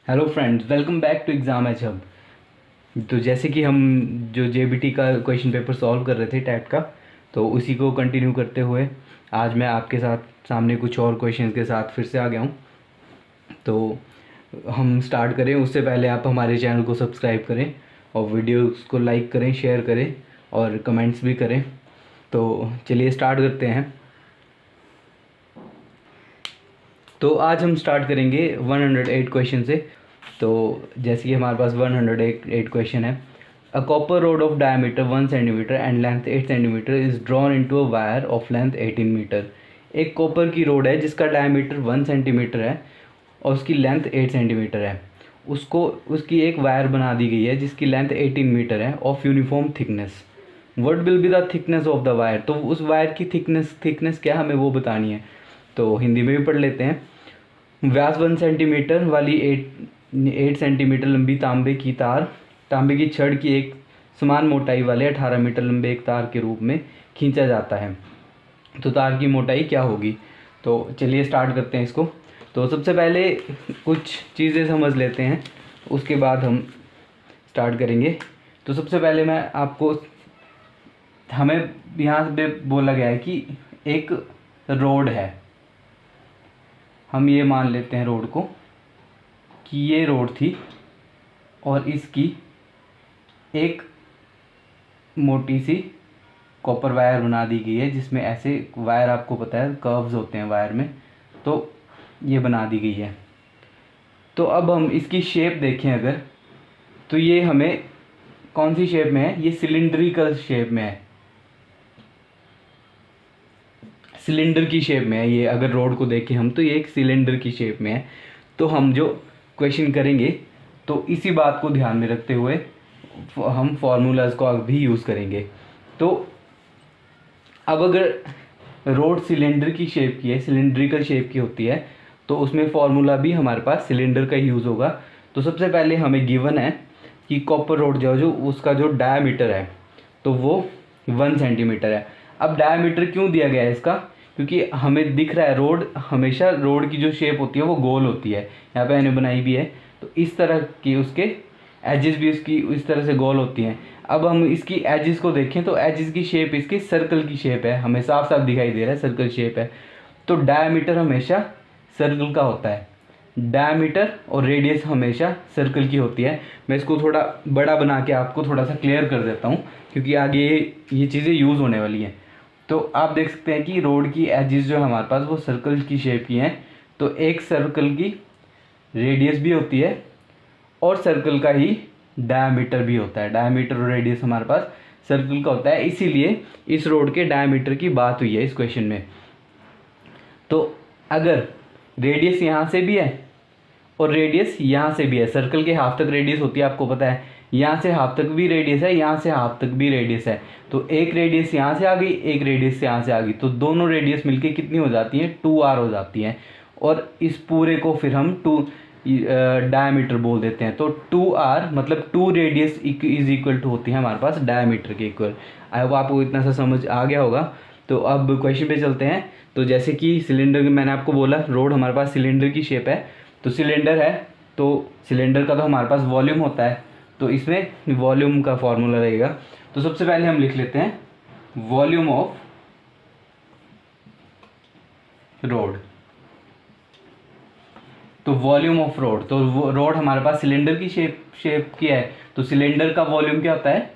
Hello friends, welcome back to exam H hub. तो जैसे कि हम जो जेबीटी का क्वेश्चन पेपर सॉल्व कर रहे थे टैट का, तो उसी को कंटिन्यू करते हुए आज मैं आपके साथ सामने कुछ और क्वेश्चंस के साथ फिर से आ गया हूँ। तो हम स्टार्ट करें उससे पहले आप हमारे चैनल को सब्सक्राइब करें और वीडियोस को लाइक करें, शेयर करें और कमेंट्स भी करें। तो चलिए स्टार्ट करते हैं। तो आज हम स्टार्ट करेंगे 108 क्वेश्चन से। तो जैसे कि हमारे पास 108 क्वेश्चन है। A copper rod of diameter 1 centimetre and length 8 centimetre is drawn into a wire of length 18 metre. एक कॉपर की रोड है जिसका डायमीटर 1 सेंटीमीटर है और उसकी लेंथ 8 सेंटीमीटर है। उसको उसकी एक वायर बना दी गई है जिसकी लेंथ 18 मीटर है of uniform thickness. What will be the thickness of the wire. तो उस वायर की थिकनेस क्या हमें वो बतानी है। तो हिंदी में भी पढ़ लेते हैं। व्यास 1 सेंटीमीटर वाली 8 सेंटीमीटर लंबी तांबे की छड़ की एक समान मोटाई वाले 18 मीटर लंबे एक तार के रूप में खींचा जाता है। तो तार की मोटाई क्या होगी। तो चलिए स्टार्ट करते हैं इसको। तो सबसे पहले कुछ चीज़ें समझ लेते हैं, उसके बाद हम स्टार्ट करेंगे। तो सबसे पहले मैं आपको, हमें यहाँ पे बोला गया है कि एक रोड है। हम ये मान लेते हैं रोड को कि ये रोड थी और इसकी एक मोटी सी कॉपर वायर बना दी गई है जिसमें ऐसे वायर, आपको पता है कर्व्स होते हैं वायर में, तो ये बना दी गई है। तो अब हम इसकी शेप देखें अगर, तो ये हमें कौन सी शेप में है, ये सिलिंड्रिकल शेप में है, सिलेंडर की शेप में है ये। अगर रोड को देखें हम तो ये एक सिलेंडर की शेप में है। तो हम जो क्वेश्चन करेंगे तो इसी बात को ध्यान में रखते हुए हम फार्मूलाज को भी यूज़ करेंगे। तो अब अगर रोड सिलेंडर की शेप की है, सिलेंड्रिकल शेप की होती है, तो उसमें फार्मूला भी हमारे पास सिलेंडर का यूज़ होगा। तो सबसे पहले हमें गिवन है कि कॉपर रोड जो उसका जो डायामीटर है तो वो 1 सेंटीमीटर है। अब डायामीटर क्यों दिया गया है इसका, क्योंकि हमें दिख रहा है रोड, हमेशा रोड की जो शेप होती है वो गोल होती है। यहाँ पे मैंने बनाई भी है, तो इस तरह की उसके एजेस भी उसकी इस तरह से गोल होती हैं। अब हम इसकी एजेस को देखें तो एजेस की शेप इसकी सर्कल की शेप है, हमें साफ साफ दिखाई दे रहा है सर्कल शेप है। तो डायमीटर हमेशा सर्कल का होता है, डायमीटर और रेडियस हमेशा सर्कल की होती है। मैं इसको थोड़ा बड़ा बना के आपको थोड़ा सा क्लियर कर देता हूँ क्योंकि आगे ये चीज़ें यूज़ होने वाली हैं। तो आप देख सकते हैं कि रोड की एजेस जो है हमारे पास वो सर्कल की शेप की हैं। तो एक सर्कल की रेडियस भी होती है और सर्कल का ही डायमीटर भी होता है। डायमीटर और रेडियस हमारे पास सर्कल का होता है, इसीलिए इस रोड के डायमीटर की बात हुई है इस क्वेश्चन में। तो अगर रेडियस यहाँ से भी है और रेडियस यहाँ से भी है, सर्कल के हाफ तक रेडियस होती है आपको पता है, यहाँ से हाफ तक भी रेडियस है, यहाँ से हाफ तक भी रेडियस है। तो एक रेडियस यहाँ से आ गई, एक रेडियस यहाँ से आ गई, तो दोनों रेडियस मिलके कितनी हो जाती हैं, 2r हो जाती हैं। और इस पूरे को फिर हम डायमीटर बोल देते हैं। तो 2r मतलब 2 रेडियस इज इक्वल टू होती है हमारे पास डायमीटर के इक्वल। आई होप आपको इतना सा समझ आ गया होगा। तो अब क्वेश्चन पे चलते हैं। तो जैसे कि सिलेंडर, मैंने आपको बोला रोड हमारे पास सिलेंडर की शेप है, तो सिलेंडर है तो सिलेंडर का तो हमारे पास वॉल्यूम होता है, तो इसमें वॉल्यूम का फॉर्मूला रहेगा। तो सबसे पहले हम लिख लेते हैं वॉल्यूम ऑफ रोड। तो वॉल्यूम ऑफ रोड, तो वो रोड हमारे पास सिलेंडर की शेप की है, तो सिलेंडर का वॉल्यूम क्या होता है,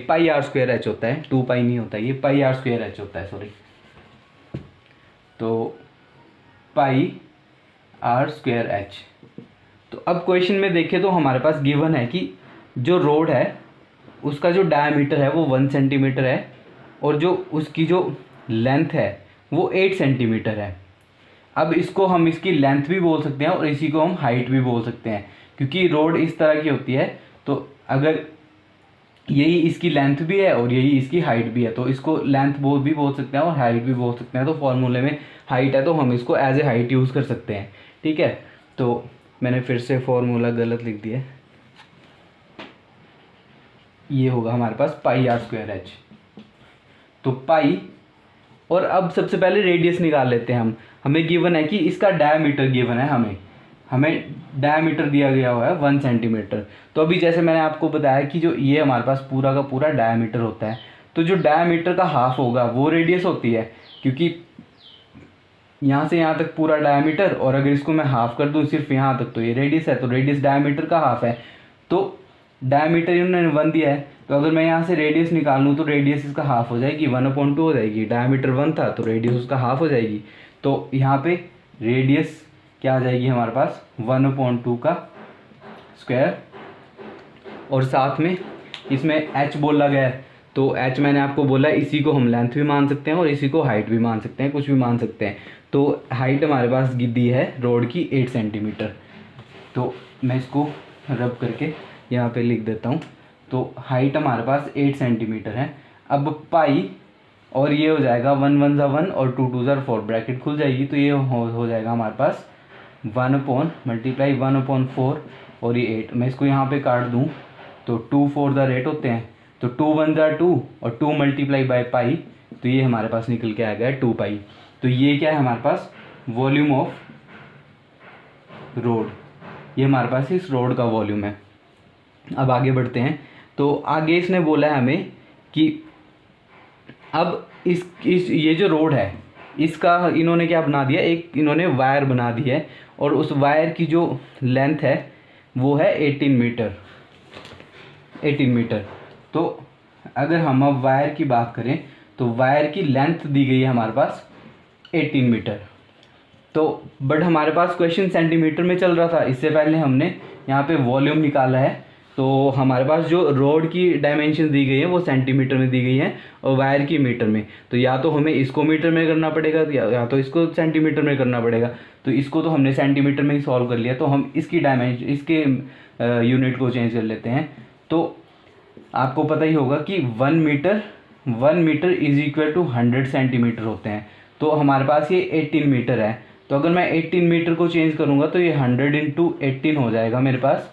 पाई आर स्क्वायर एच होता है। 2 पाई नहीं होता, ये पाई आर स्क्वायर एच होता है, सॉरी। तो पाई आर स्क्वायर एच। तो अब क्वेश्चन में देखें तो हमारे पास गिवन है कि जो रोड है उसका जो डायमीटर है वो 1 सेंटीमीटर है और जो उसकी जो लेंथ है वो 8 सेंटीमीटर है। अब इसको हम इसकी लेंथ भी बोल सकते हैं और इसी को हम हाइट भी बोल सकते हैं, क्योंकि रोड इस तरह की होती है। तो अगर यही इसकी लेंथ भी है और यही इसकी हाइट भी है, तो इसको लेंथ भी बोल सकते हैं और हाइट भी बोल सकते हैं। तो फॉर्मूले में हाइट है तो हम इसको एज ए हाइट यूज़ कर सकते हैं, ठीक है। तो मैंने फिर से फॉर्मूला गलत लिख दिया, ये होगा हमारे पास पाई आर स्क्वायर एच। तो पाई और अब सबसे पहले रेडियस निकाल लेते हैं हम। हमें गिवन है कि इसका डायमीटर गिवन है, हमें डायमीटर दिया गया हुआ है 1 सेंटीमीटर। तो अभी जैसे मैंने आपको बताया कि जो ये हमारे पास पूरा का पूरा डायमीटर होता है, तो जो डायमीटर का हाफ होगा वो रेडियस होती है, क्योंकि यहाँ से यहाँ तक पूरा डायमीटर, और अगर इसको मैं हाफ कर दूँ सिर्फ यहाँ तक, तो ये रेडियस है, तो रेडियस डायमीटर का हाफ है। तो डायमीटर इन्होंने 1 दिया है, तो अगर मैं यहाँ से रेडियस निकाल तो रेडियस इसका हाफ हो जाएगी, 1/2 हो जाएगी। डायमीटर 1 था तो रेडियस उसका हाफ हो जाएगी। तो यहाँ पे रेडियस क्या आ जाएगी हमारे पास, 1/2 का स्क्वायर, और साथ में इसमें h बोला गया है, तो h मैंने आपको बोला है, इसी को हम लेंथ भी मान सकते हैं और इसी को हाइट भी मान सकते हैं, कुछ भी मान सकते हैं। तो हाइट हमारे पास दी है रोड की 8 सेंटीमीटर। तो मैं इसको रब करके यहाँ पे लिख देता हूँ। तो हाइट हमारे पास 8 सेंटीमीटर है। अब पाई, और ये हो जाएगा 1 1 ज़ा 1 और 2 2 ज़ा 4, ब्रैकेट खुल जाएगी, तो ये हो जाएगा हमारे पास 1/4 और ये 8। मैं इसको यहाँ पे काट दूँ तो 2 4 ज़ा 8 होते हैं, तो 2 1 ज़ा 2 और 2 × पाई, तो ये हमारे पास निकल के आ गया 2 पाई। तो ये क्या है हमारे पास, वॉल्यूम ऑफ रोड, ये हमारे पास इस रोड का वॉल्यूम है। अब आगे बढ़ते हैं। तो आगे इसने बोला है हमें कि अब इस ये जो रोड है इसका इन्होंने क्या बना दिया, एक इन्होंने वायर बना दी है, और उस वायर की जो लेंथ है वो है 18 मीटर। तो अगर हम अब वायर की बात करें तो वायर की लेंथ दी गई है हमारे पास 18 मीटर। तो बट हमारे पास क्वेश्चन सेंटीमीटर में चल रहा था, इससे पहले हमने यहाँ पे वॉल्यूम निकाला है। तो हमारे पास जो रोड की डायमेंशन दी गई है वो सेंटीमीटर में दी गई है और वायर की मीटर में। तो या तो हमें इसको मीटर में करना पड़ेगा या तो इसको सेंटीमीटर में करना पड़ेगा। तो इसको तो हमने सेंटीमीटर में ही सॉल्व कर लिया, तो हम इसकी डायमेंशन, इसके यूनिट को चेंज कर लेते हैं। तो आपको पता ही होगा कि 1 metre is equal to 100 centimetre होते हैं। तो हमारे पास ये 18 मीटर है, तो अगर मैं 18 मीटर को चेंज करूँगा तो ये 100 × 18 हो जाएगा मेरे पास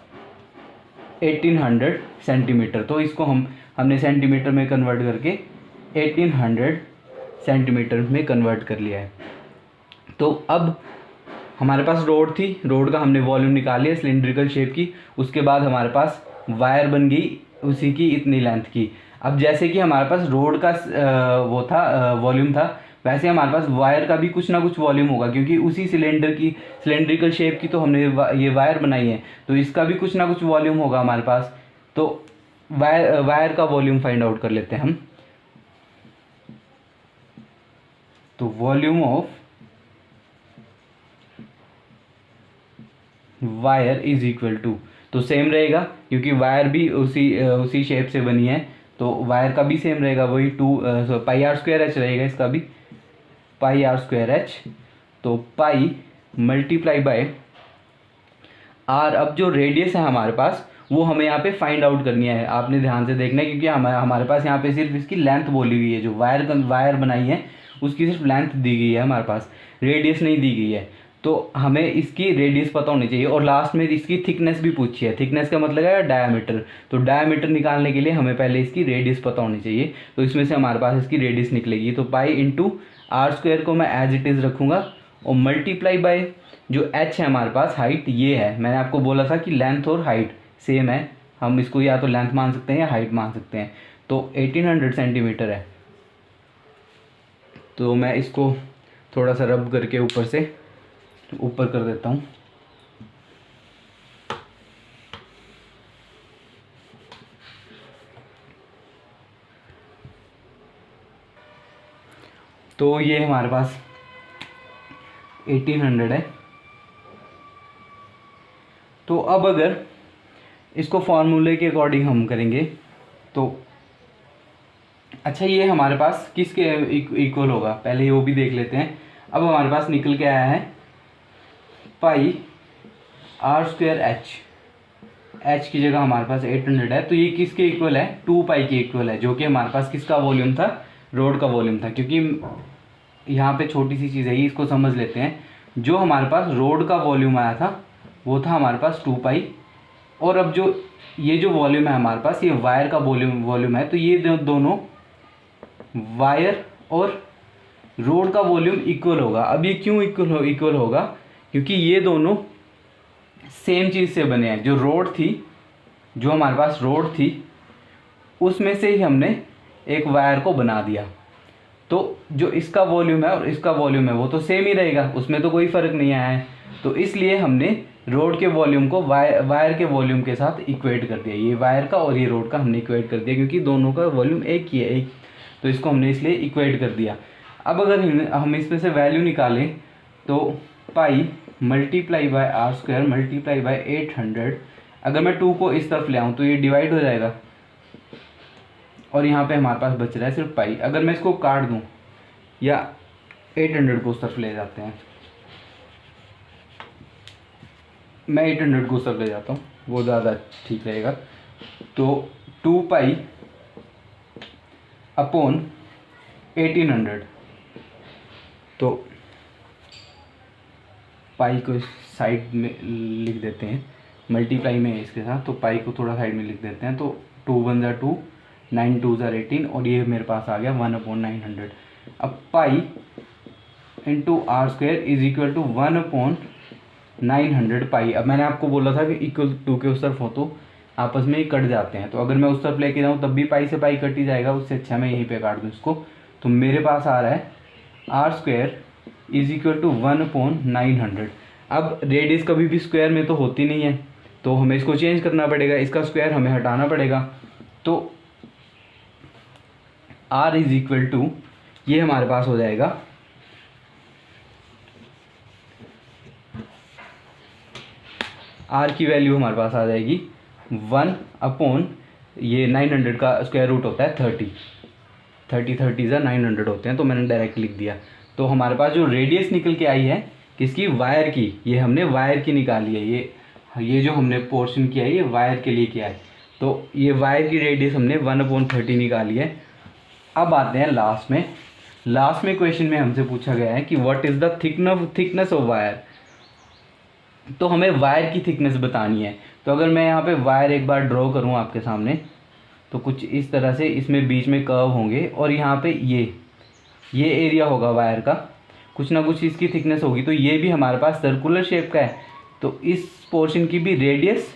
1800 सेंटीमीटर। तो इसको हमने सेंटीमीटर में कन्वर्ट करके 1800 सेंटीमीटर में कन्वर्ट कर लिया है। तो अब हमारे पास रोड थी, रोड का हमने वॉल्यूम निकाल लिया सिलेंड्रिकल शेप की। उसके बाद हमारे पास वायर बन गई उसी की इतनी लेंथ की। अब जैसे कि हमारे पास रोड का वो था वॉल्यूम था, वैसे हमारे पास वायर का भी कुछ ना कुछ वॉल्यूम होगा, क्योंकि उसी सिलेंड्रिकल शेप की तो हमने ये वायर बनाई है, तो इसका भी कुछ ना कुछ वॉल्यूम होगा हमारे पास। तो वायर का वॉल्यूम फाइंड आउट कर लेते हैं हम। तो volume of wire is equal to, तो सेम रहेगा क्योंकि वायर भी उसी शेप से बनी है, तो वायर का भी सेम रहेगा, वही πr² रहेगा, इसका भी πr²h। तो पाई मल्टीप्लाई बाय आर। अब जो रेडियस है हमारे पास वो हमें यहाँ पे फाइंड आउट करनी है, आपने ध्यान से देखना है, क्योंकि हमारे पास यहाँ पे सिर्फ इसकी लेंथ बोली हुई है, जो वायर बनाई है उसकी सिर्फ लेंथ दी गई है, हमारे पास रेडियस नहीं दी गई है। तो हमें इसकी रेडियस पता होनी चाहिए, और लास्ट में इसकी थिकनेस भी पूछी है। थिकनेस का मतलब है डायामीटर, तो डायामीटर निकालने के लिए हमें पहले इसकी रेडियस पता होनी चाहिए। तो इसमें से हमारे पास इसकी रेडियस निकलेगी, तो पाई × r² को मैं एज इट इज़ रखूँगा, और मल्टीप्लाई बाय जो h है हमारे पास, हाइट ये है। मैंने आपको बोला था कि लेंथ और हाइट सेम है, हम इसको या तो लेंथ मान सकते हैं या हाइट मान सकते हैं। तो 1800 सेंटीमीटर है। तो मैं इसको थोड़ा सा रब करके ऊपर से ऊपर कर देता हूँ। तो ये हमारे पास 1800 है। तो अब अगर इसको फॉर्मूले के अकॉर्डिंग हम करेंगे तो अच्छा, ये हमारे पास किसके इक्वल होगा, पहले वो भी देख लेते हैं। अब हमारे पास निकल के आया है पाई r²h, h की जगह हमारे पास 800 है, तो ये किसके इक्वल है, 2 पाई के इक्वल है, जो कि हमारे पास किसका वॉल्यूम था, रोड का वॉल्यूम था। क्योंकि यहाँ पे छोटी सी चीज़ है, इसको समझ लेते हैं। जो हमारे पास रोड का वॉल्यूम आया था वो था हमारे पास 2 पाई, और अब जो ये जो वॉल्यूम है हमारे पास, ये वायर का वॉल्यूम है। तो ये दोनों वायर और रोड का वॉल्यूम इक्वल होगा। अब ये क्यों इक्वल होगा, क्योंकि ये दोनों सेम चीज़ से बने हैं। जो रोड थी, जो हमारे पास रोड थी, उसमें से ही हमने एक वायर को बना दिया। तो जो इसका वॉल्यूम है और इसका वॉल्यूम है वो तो सेम ही रहेगा, उसमें तो कोई फ़र्क नहीं आया है। तो इसलिए हमने रोड के वॉल्यूम को वायर के वॉल्यूम के साथ इक्वेट कर दिया। ये वायर का और ये रोड का हमने इक्वेट कर दिया, क्योंकि दोनों का वॉल्यूम एक ही है, एक, तो इसको हमने इसलिए इक्वेट कर दिया। अब अगर हम इसमें से वैल्यू निकालें तो pi multiply by R square multiply by 800, अगर मैं 2 को इस तरफ ले आऊँ तो ये डिवाइड हो जाएगा और यहाँ पे हमारे पास बच रहा है सिर्फ पाई। अगर मैं इसको काट दूँ या 800 को उस तरफ ले जाते हैं, मैं 800 को उस तरफ ले जाता हूँ, वो ज़्यादा ठीक रहेगा। तो 2 पाई अपॉन 1800, तो पाई को साइड में लिख देते हैं, मल्टीप्लाई में इसके साथ, तो पाई को थोड़ा साइड में लिख देते हैं। तो 2 1 ज़ा 2, 9 2 ज़ा 18 और ये मेरे पास आ गया 1/900। अब pi into r square is equal to 1/900 pi. अब मैंने आपको बोला था कि इक्वल टू के उस तरफ हो तो आपस में ही कट जाते हैं, तो अगर मैं उस तरफ लेके जाऊँ तब भी पाई से पाई कट ही जाएगा, उससे अच्छा मैं यहीं पे काट दूँ इसको। तो मेरे पास आ रहा है r square is equal to 1/900। अब रेडियस कभी भी स्क्वायर में तो होती नहीं है, तो हमें इसको चेंज करना पड़ेगा, इसका स्क्वायर हमें हटाना पड़ेगा। तो r इज इक्वल टू, ये हमारे पास हो जाएगा r की वैल्यू हमारे पास आ जाएगी 1 अपॉन, ये 900 का स्क्वायर रूट होता है 30 30 ज़ा 900 होते हैं, तो मैंने डायरेक्ट लिख दिया। तो हमारे पास जो रेडियस निकल के आई है किसकी, वायर की, ये हमने वायर की निकाली है। ये जो हमने पोर्शन किया है ये वायर के लिए किया है, तो ये वायर की रेडियस हमने 1/30 निकाली है। अब आते हैं लास्ट में क्वेश्चन में हमसे पूछा गया है कि what is the thickness of wire. तो हमें वायर की थिकनेस बतानी है। तो अगर मैं यहाँ पे वायर एक बार ड्रॉ करूँ आपके सामने, तो कुछ इस तरह से इसमें बीच में कर्व होंगे और यहाँ पे ये एरिया होगा वायर का, कुछ ना कुछ इसकी थिकनेस होगी। तो ये भी हमारे पास सर्कुलर शेप का है, तो इस पोर्शन की भी रेडियस,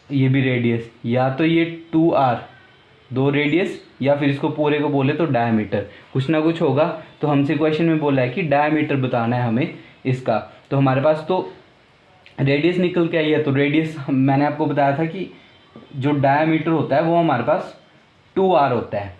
ये भी रेडियस, या तो ये 2r 2 रेडियस, या फिर इसको पूरे को बोले तो डायमीटर, कुछ ना कुछ होगा। तो हमसे क्वेश्चन में बोला है कि डायमीटर बताना है हमें इसका। तो हमारे पास तो रेडियस निकल के आई है, तो रेडियस मैंने आपको बताया था कि जो डायमीटर होता है वो हमारे पास 2r होता है।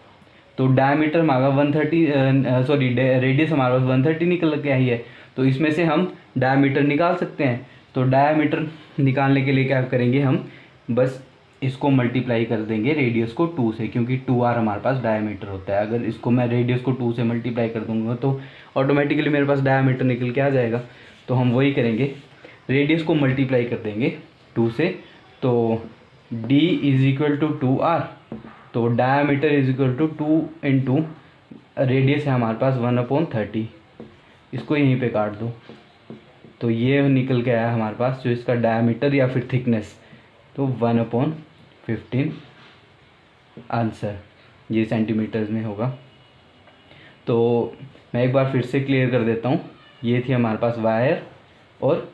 तो डायमीटर हमारा 130 रेडियस हमारे पास 130 निकल के आई है, तो इसमें से हम डायमीटर निकाल सकते हैं। तो डायमीटर निकालने के लिए क्या करेंगे, हम बस इसको मल्टीप्लाई कर देंगे रेडियस को 2 से, क्योंकि 2r हमारे पास डायमीटर होता है। अगर इसको मैं रेडियस को 2 से मल्टीप्लाई कर दूंगा तो ऑटोमेटिकली मेरे पास डायमीटर निकल के आ जाएगा। तो हम वही करेंगे, रेडियस को मल्टीप्लाई कर देंगे 2 से, तो d is equal to 2r, तो diameter is equal to 2 into radius है हमारे पास 1/30, इसको यहीं पे काट दो, तो ये निकल के आया हमारे पास जो इसका डायमीटर या फिर थिकनेस, तो 1/15 आंसर, ये सेंटीमीटर्स में होगा। तो मैं एक बार फिर से क्लियर कर देता हूँ, ये थी हमारे पास वायर और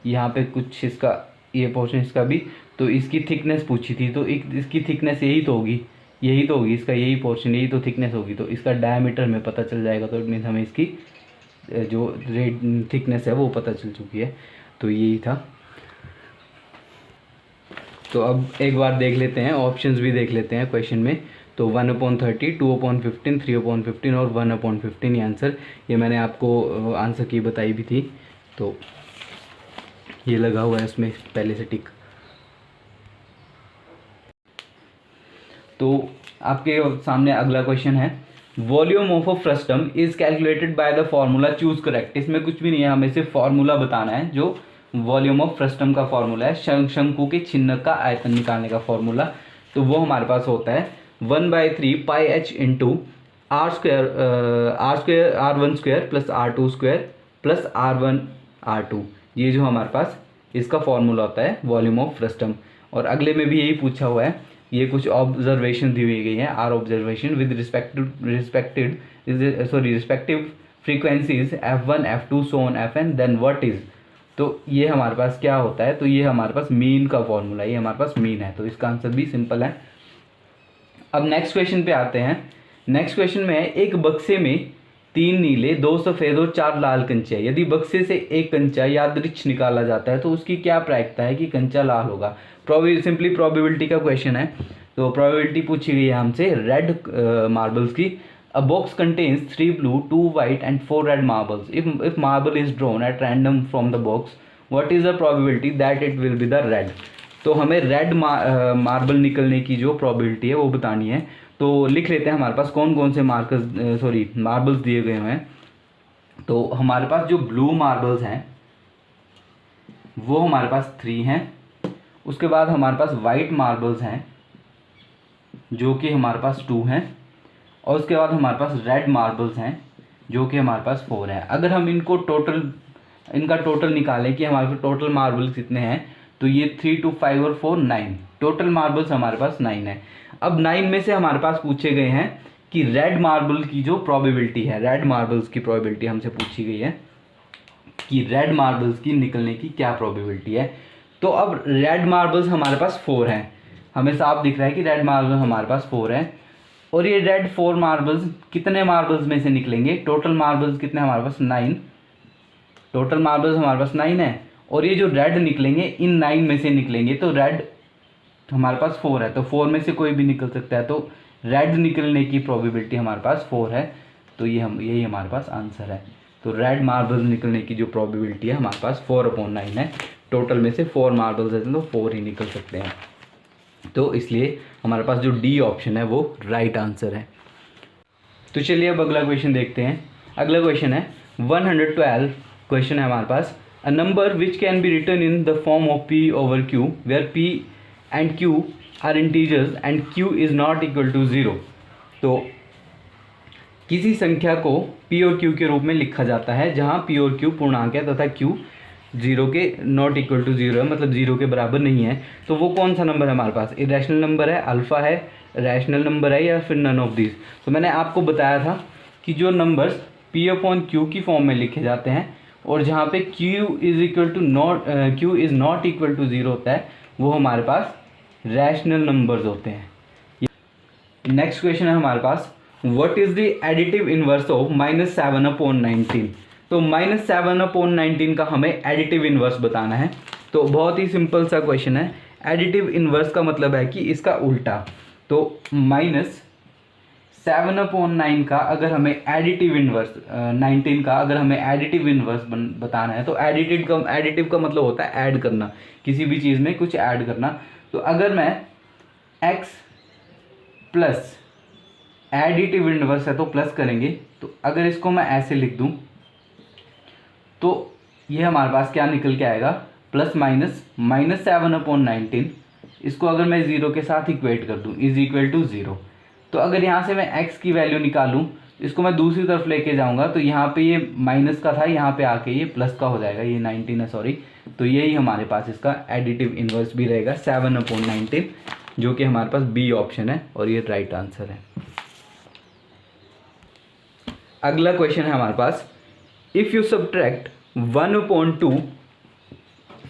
यहाँ पे कुछ इसका ये पोर्शन इसका भी, तो इसकी थिकनेस पूछी थी, तो इसकी थिकनेस यही तो होगी इसका यही पोर्शन, यही तो थिकनेस होगी, तो इसका डायमीटर में पता चल जाएगा। तो इट मीन्स हमें इसकी जो थिकनेस है वो पता चल चुकी है। तो यही था। तो अब एक बार देख लेते हैं, ऑप्शंस भी देख लेते हैं क्वेश्चन में। तो 1/30, 2/15, 3/15 और 1/15 ये आंसर, ये मैंने आपको आंसर की बताई भी थी, तो ये लगा हुआ है इसमें पहले से टिक। तो आपके सामने अगला क्वेश्चन है, volume of a frustum is calculated by the formula choose correct. इसमें कुछ भी नहीं है, हमें सिर्फ फॉर्मूला बताना है, जो वॉल्यूम ऑफ फ्रस्टम का फॉर्मूला है, शंकु के छिन्न का आयतन निकालने का फॉर्मूला। तो वो हमारे पास होता है 1/3 pi H into r square r1 square plus r2 square plus r1 r2, ये जो हमारे पास इसका फॉर्मूला होता है वॉल्यूम ऑफ फ्रस्टम। और अगले में भी यही पूछा हुआ है, ये कुछ ऑब्जर्वेशन दी हुई गई है, are observation with respective frequencies f1 f2 so on fn then what is. तो ये हमारे पास क्या होता है, तो ये हमारे पास मीन का फॉर्मूला, ये हमारे पास मीन है, तो इसका आंसर भी सिंपल है। अब नेक्स्ट क्वेश्चन पे आते हैं। नेक्स्ट क्वेश्चन में है, एक बक्से में 3 नीले 2 सफ़ेद और 4 लाल कंचे हैं। यदि बक्से से एक कंचा यादृच्छ निकाला जाता है तो उसकी क्या प्रायिकता है कि कंचा लाल होगा। सिंपली प्रोबेबिलिटी का क्वेश्चन है, तो प्रोबेबिलिटी पूछी गई है हमसे रेड मार्बल्स की। अ box contains 3 blue 2 white and 4 red marbles. If marble is drawn at random from the box what is the probability that it will be the red. तो हमें रेड मार्बल निकलने की जो प्रोबेबिलिटी है वो बतानी है। तो लिख लेते हैं हमारे पास कौन कौन से मार्बल्स दिए गए हैं। तो हमारे पास जो ब्लू मार्बल्स हैं वो हमारे पास 3 हैं। उसके बाद हमारे पास वाइट मार्बल्स हैं जो कि हमारे पास 2 हैं। और उसके बाद हमारे पास रेड मार्बल्स हैं जो कि हमारे पास 4 हैं। अगर हम इनका टोटल निकालें कि हमारे पास टोटल मार्बल्स कितने हैं, तो ये 3 2 5 और 4 9 टोटल मार्बल्स हमारे पास 9 है। अब 9 में से हमारे पास पूछे गए हैं कि रेड मार्बल की जो प्रोबेबिलिटी है, रेड मार्बल्स की प्रोबेबिलिटी हमसे पूछी गई है कि रेड मार्बल्स की निकलने की क्या प्रोबेबिलिटी है। तो अब रेड मार्बल्स हमारे पास 4 हैं, हमें साफ दिख रहा है कि रेड मार्बल हमारे पास 4 हैं। और ये रेड 4 मार्बल्स कितने मार्बल्स में से निकलेंगे, टोटल मार्बल्स कितने हमारे पास 9, टोटल मार्बल्स हमारे पास 9 है। और ये जो रेड निकलेंगे इन 9 में से निकलेंगे, तो रेड हमारे पास 4 है, तो 4 में से कोई भी निकल सकता है, तो रेड निकलने की प्रोबेबिलिटी हमारे पास 4 है। तो यही हमारे पास आंसर है। तो रेड मार्बल्स निकलने की जो प्रोबेबिलिटी है हमारे पास 4/9 है। टोटल में से 4 मार्बल्स रहते हैं तो 4 ही निकल सकते हैं। तो इसलिए हमारे पास जो डी ऑप्शन है वो राइट आंसर है। तो चलिए अब अगला क्वेश्चन देखते हैं। अगला क्वेश्चन है 112 क्वेश्चन है हमारे पास। A number which can be written in the form of p over q where p and q are integers and q is not equal to 0। तो किसी संख्या को p और q के रूप में लिखा जाता है जहाँ p और q पूर्णांक है तथा q 0 के नॉट इक्वल टू 0 है, मतलब 0 के बराबर नहीं है। तो वो कौन सा नंबर है हमारे पास, इरेशनल नंबर है, अल्फ़ा है, रैशनल नंबर है, या फिर नन ऑफ दिस। तो मैंने आपको बताया था कि जो नंबर्स p/q की फॉर्म में लिखे जाते हैं और जहाँ पे q is not equal to 0 होता है वो हमारे पास रैशनल नंबर्स होते हैं। नेक्स्ट क्वेश्चन है हमारे पास, what is the additive inverse of -7/19। तो -7/19 का हमें एडिटिव इनवर्स बताना है। तो बहुत ही सिंपल सा क्वेश्चन है। एडिटिव इनवर्स का मतलब है कि इसका उल्टा। तो -7/9 का अगर हमें एडिटिव इनवर्स 19 का अगर हमें एडिटिव इनवर्स बताना है, तो एडिटिव का मतलब होता है ऐड करना, किसी भी चीज़ में कुछ ऐड करना। तो अगर मैं x प्लस एडिटिव इनवर्स है तो प्लस करेंगे, तो अगर इसको मैं ऐसे लिख दूं तो ये हमारे पास क्या निकल के आएगा, प्लस माइनस -7/19। इसको अगर मैं 0 के साथ इक्वेट कर दूं इज इक्वल टू 0। तो अगर यहाँ से मैं x की वैल्यू निकालूं, इसको मैं दूसरी तरफ लेके जाऊंगा तो यहाँ पे ये माइनस का था, यहाँ पे आके ये प्लस का हो जाएगा, ये 19 है सॉरी। तो यही हमारे पास इसका एडिटिव इनवर्स भी रहेगा 7/19, जो कि हमारे पास बी ऑप्शन है और ये राइट आंसर है। अगला क्वेश्चन है हमारे पास, if you subtract 1/2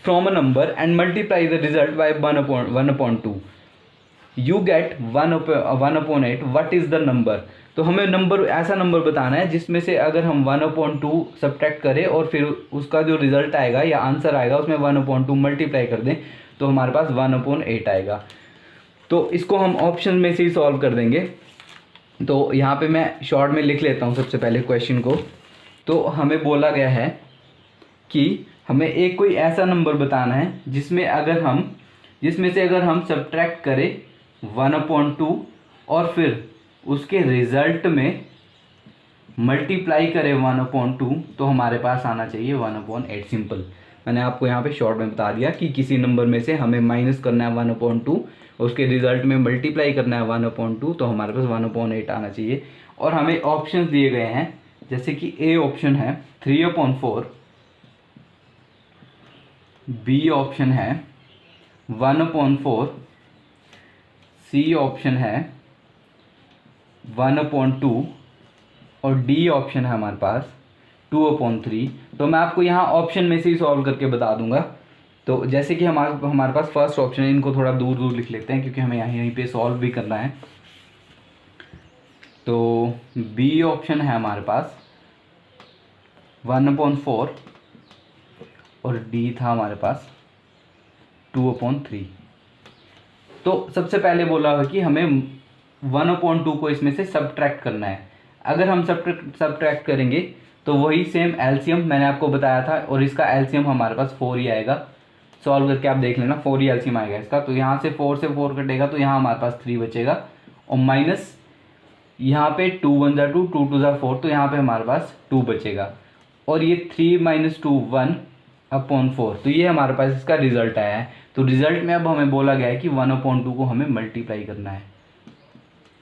from a number and multiply the result by 1/2 you get 1/8 what is the number. तो हमें ऐसा नंबर बताना है जिसमें से अगर हम 1/2 सब्ट्रैक्ट करें और फिर उसका जो रिजल्ट आएगा या आंसर आएगा उसमें 1/2 मल्टीप्लाई कर दें तो हमारे पास 1/8 आएगा। तो इसको हम ऑप्शन में से ही सॉल्व कर देंगे। तो यहाँ पे मैं शॉर्ट में लिख लेता हूँ सबसे पहले क्वेश्चन को। तो हमें बोला गया है कि हमें एक कोई ऐसा नंबर बताना है जिसमें से अगर हम सब्ट्रैक्ट करें 1/2 और फिर उसके रिजल्ट में मल्टीप्लाई करें 1/2 तो हमारे पास आना चाहिए 1/8। सिंपल, मैंने आपको यहाँ पे शॉर्ट में बता दिया कि किसी नंबर में से हमें माइनस करना है 1/2, उसके रिजल्ट में मल्टीप्लाई करना है 1/2, तो हमारे पास 1/8 आना चाहिए। और हमें ऑप्शंस दिए गए हैं, जैसे कि ए ऑप्शन है 3/4, बी ऑप्शन है 1/4, सी ऑप्शन है 1/2 और डी ऑप्शन है हमारे पास 2/3। तो मैं आपको यहाँ ऑप्शन में से ही सॉल्व करके बता दूंगा। तो जैसे कि हमारे पास फर्स्ट ऑप्शन है, इनको थोड़ा दूर दूर लिख लेते हैं क्योंकि हमें यहीं पे सॉल्व भी करना है। तो बी ऑप्शन है हमारे पास 1/4 और डी था हमारे पास 2/3। तो सबसे पहले बोला हुआ कि हमें 1/2 को इसमें से सब्ट्रैक्ट करना है। अगर हम सब्ट्रैक्ट करेंगे तो वही सेम एलसीएम मैंने आपको बताया था, और इसका एलसीएम हमारे पास 4 ही आएगा। सॉल्व करके आप देख लेना, 4 ही एलसीएम आएगा इसका। तो यहाँ से 4 कटेगा तो यहाँ हमारे पास 3 बचेगा, और माइनस यहाँ पे 2 1 जा 2 2 2 जा 4, तो यहाँ पे हमारे पास 2 बचेगा। और ये 3 - 2 1/4, तो ये हमारे पास इसका रिजल्ट आया है। तो रिजल्ट में अब हमें बोला गया है कि 1/2 को हमें मल्टीप्लाई करना है।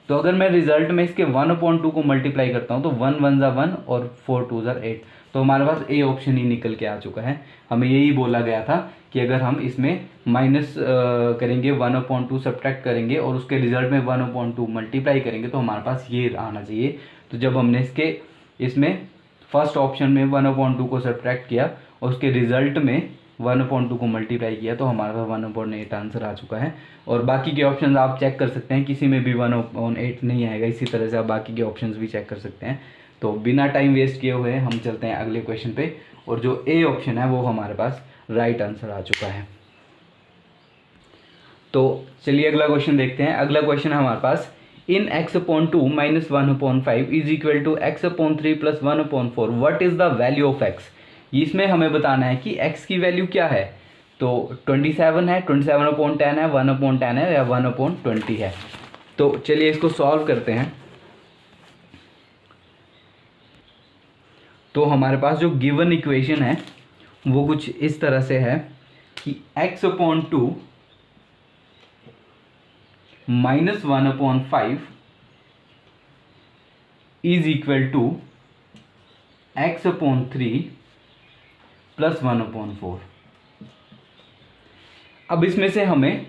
तो अगर मैं रिजल्ट में इसके 1/2 को मल्टीप्लाई करता हूँ तो 1 1 जा 1 और 4 2 जा 8, तो हमारे पास ए ऑप्शन ही निकल के आ चुका है। हमें यही बोला गया था कि अगर हम इसमें माइनस करेंगे 1/2 सब्ट्रैक्ट करेंगे और उसके रिजल्ट में 1/2 मल्टीप्लाई करेंगे तो हमारे पास ये आना चाहिए। तो जब हमने इसमें फर्स्ट ऑप्शन में 1/2 को सब्ट्रैक्ट किया और उसके रिजल्ट में 1/2 को मल्टीप्लाई किया तो हमारे पास 1/8 आंसर आ चुका है। और बाकी के ऑप्शन आप चेक कर सकते हैं, किसी में भी 1/8 नहीं आएगा। इसी तरह से आप बाकी के ऑप्शन भी चेक कर सकते हैं। तो बिना टाइम वेस्ट किए हुए हम चलते हैं अगले क्वेश्चन पे, और जो ए ऑप्शन है वो हमारे पास राइट आंसर आ चुका है। तो चलिए अगला क्वेश्चन देखते हैं। अगला क्वेश्चन है हमारे पास, in x/2 - 1/5 is equal to x/3 + 1/4 what is the value of x। इसमें हमें बताना है कि x की वैल्यू क्या है। तो 27 है, 27/10 है, 1/10 है या 1/20 है। तो चलिए इसको सॉल्व करते हैं। तो हमारे पास जो गिवन इक्वेशन है वो कुछ इस तरह से है कि x/2 - 1/5 is equal to x/3 + 1/4। अब इसमें से हमें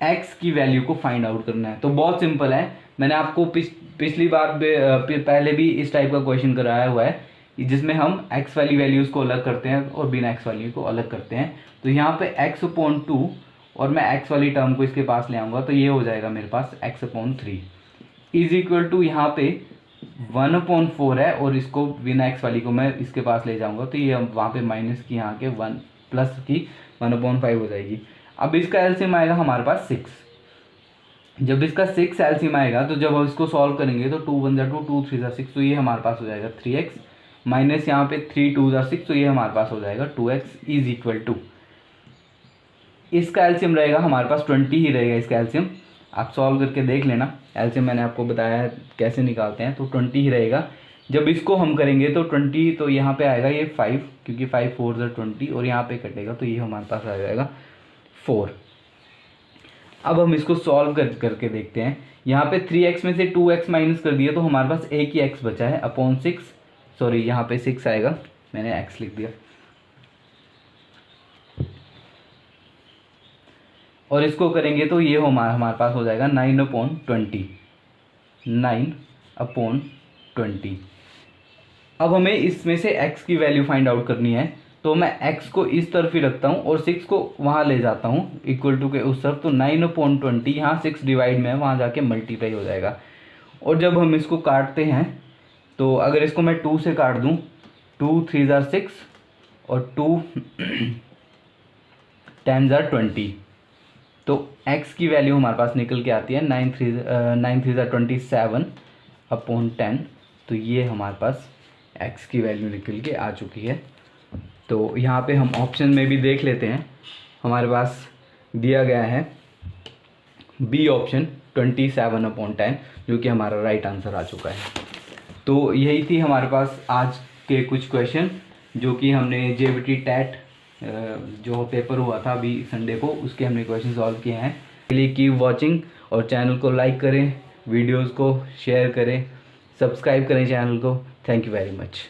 x की वैल्यू को फाइंड आउट करना है। तो बहुत सिंपल है, मैंने आपको पिछली बार पहले भी इस टाइप का क्वेश्चन कराया हुआ है जिसमें हम x वाली वैल्यूज को अलग करते हैं और बिना x वैल्यू को अलग करते हैं। तो यहाँ पे x/2 और मैं x वाली टर्म को इसके पास ले आऊँगा तो ये हो जाएगा मेरे पास x/3 इज इक्वल टू यहाँ पे 1/4 है, और इसको बिना x वाली को मैं इसके पास ले जाऊँगा तो ये वहाँ पे माइनस की यहाँ के 1 प्लस की 1/5 हो जाएगी। अब इसका एलसीएम आएगा हमारे पास 6। जब इसका 6 एलसीएम आएगा तो जब हम इसको सॉल्व करेंगे तो 2 1 जा 2 2 3 जा 6, तो ये हमारे पास हो जाएगा 3x माइनस यहाँ पे 3 2 जा 6, तो ये हमारे पास हो जाएगा 2x इज इक्वल टू, इसका एलसीएम रहेगा हमारे पास 20 ही रहेगा इसका एलसीएम। आप सॉल्व करके देख लेना, एलसीएम मैंने आपको बताया है कैसे निकालते हैं, तो 20 ही रहेगा। जब इसको हम करेंगे तो 20, तो यहाँ पे आएगा ये 5 क्योंकि 5 4 जा 20, और यहाँ पे कटेगा तो ये हमारे पास आ जाएगा 4। अब हम इसको सॉल्व करके देखते हैं। यहाँ पे 3x में से 2x माइनस कर दिया तो हमारे पास एक ही x बचा है अपॉन 6, सॉरी यहाँ पे 6 आएगा, मैंने x लिख दिया। और इसको करेंगे तो ये हमारे पास हो जाएगा 9/20, 9/20। अब हमें इसमें से x की वैल्यू फाइंड आउट करनी है, तो मैं x को इस तरफ ही रखता हूँ और 6 को वहाँ ले जाता हूँ इक्वल टू के उस तरफ। तो 9/20 यहाँ 6 डिवाइड में है, वहाँ जाके मल्टीप्लाई हो जाएगा। और जब हम इसको काटते हैं तो अगर इसको मैं 2 से काट दूँ, 2 3 जा 6 और 2 10 जा 20, तो x की वैल्यू हमारे पास निकल के आती है 9 3 जा 27/10। तो ये हमारे पास x की वैल्यू निकल के आ चुकी है। तो यहाँ पे हम ऑप्शन में भी देख लेते हैं, हमारे पास दिया गया है बी ऑप्शन 27/10, जो कि हमारा राइट आंसर आ चुका है। तो यही थी हमारे पास आज के कुछ क्वेश्चन जो कि हमने जेबीटी टेट जो पेपर हुआ था अभी संडे को, उसके हमने क्वेश्चन सॉल्व किए हैं। के लिए कीप वॉचिंग, और चैनल को लाइक करें, वीडियोस को शेयर करें, सब्सक्राइब करें चैनल को। Thank you very much.